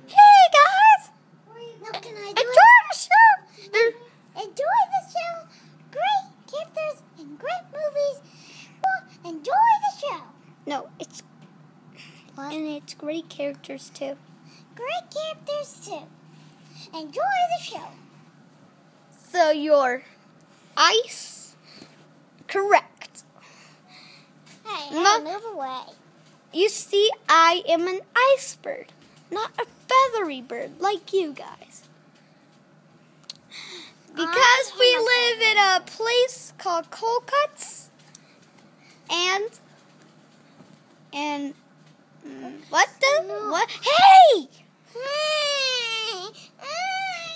Hey guys! No, can I Enjoy the show! Enjoy the show. Great characters and great movies. Enjoy the show. No, it's... What? And it's great characters too. Great characters too. Enjoy the show. So you're ice? Correct. Hey, No. move away. You see, I am an ice bird, not a feathery bird like you guys. Because we live in a place called Colcuts, and what Hey!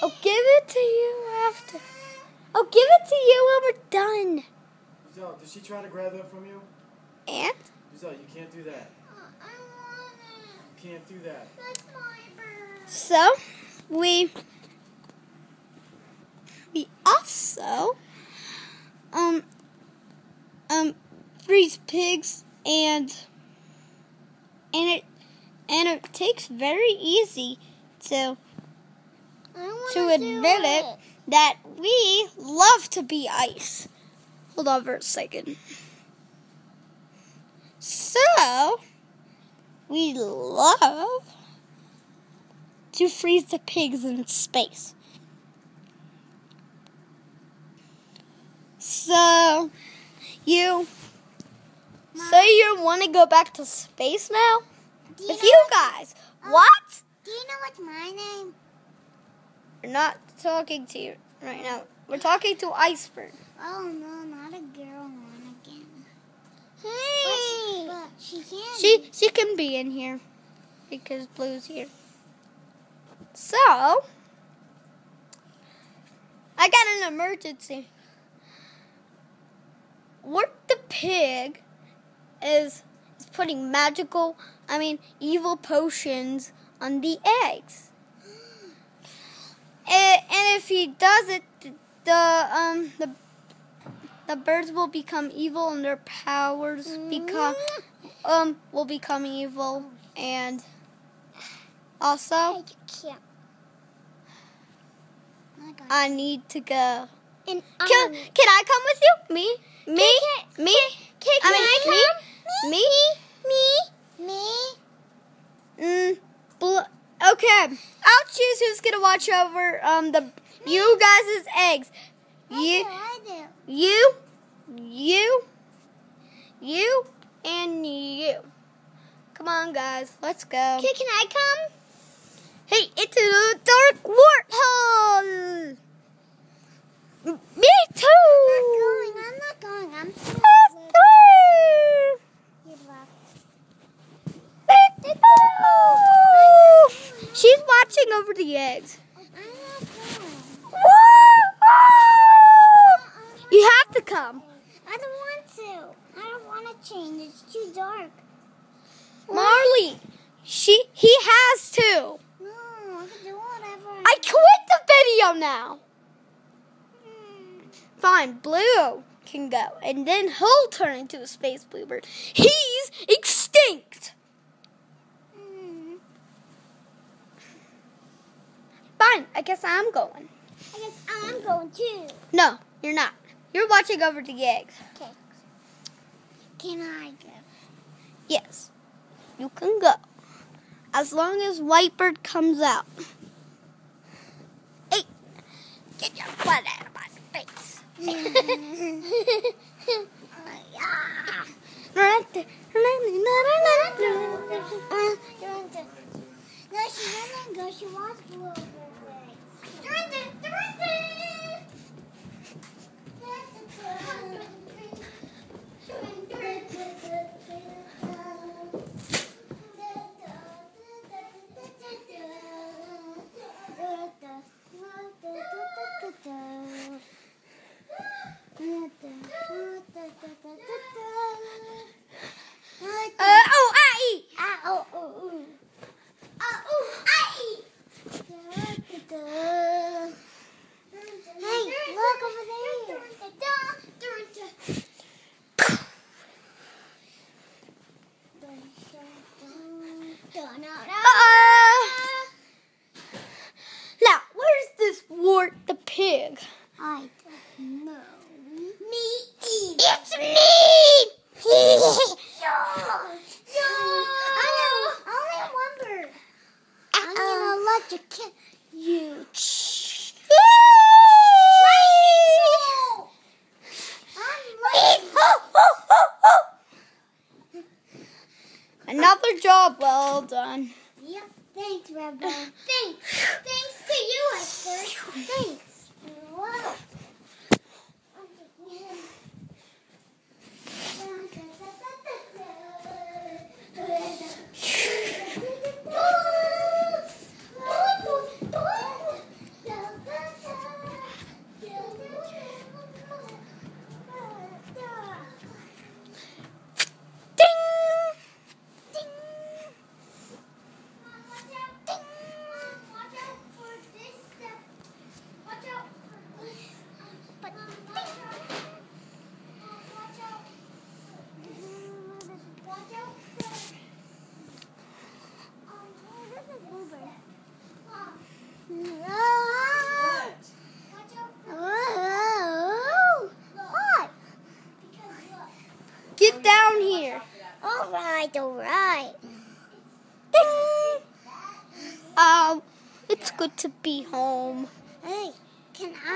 I'll give it to you after. I'll give it to you when we're done. Giselle, did she try to grab that from you? And Giselle, you can't do that. You can't do that. That's my bird. so we also freeze pigs and it takes very easy to admit it that we love to be ice. Hold on for a second. So we love to freeze the pigs in space. So you want to go back to space now? If you guys, what? Do you know what's my name? We're not talking to you right now. We're talking to Iceberg. Oh no, not a girl one again. Hey. But she can. She can be in here because Blue's here. So I got an emergency. What the pig is putting evil potions on the eggs. And if he does it, the birds will become evil and their powers will become evil. And also, Hey, you can't. I need to go. And Can I come with you? Me? Can I come? Me? Okay. I'll choose who's gonna watch over you guys' eggs. I do. You, and you. Come on, guys. Let's go. Okay, can I come? Hey, it's a dark warthole. Me too. I'm not going. I'm so You left. She's watching over the eggs. I'm not going. You have to come. I don't want to. I don't want to change. It's too dark. Marley, he has to. No, I can do whatever. I quit the video now. Fine, Blue can go, and then he'll turn into a space bluebird. He's extinct. Fine, I guess I'm going. I guess I'm going too. No, you're not. You're watching over the eggs. Okay. Can I go? Yes, you can go. As long as Whitebird comes out. Hey, get your butt out of my face. No, she doesn't go. She wants blue. Oh, I eat. Oh. you can't. You. Another job well done. Yep. Thanks, Rebel. Thanks. Thanks to you, Esther. Thanks. Wow. Get down here. All right. It's good to be home. Hey, can I?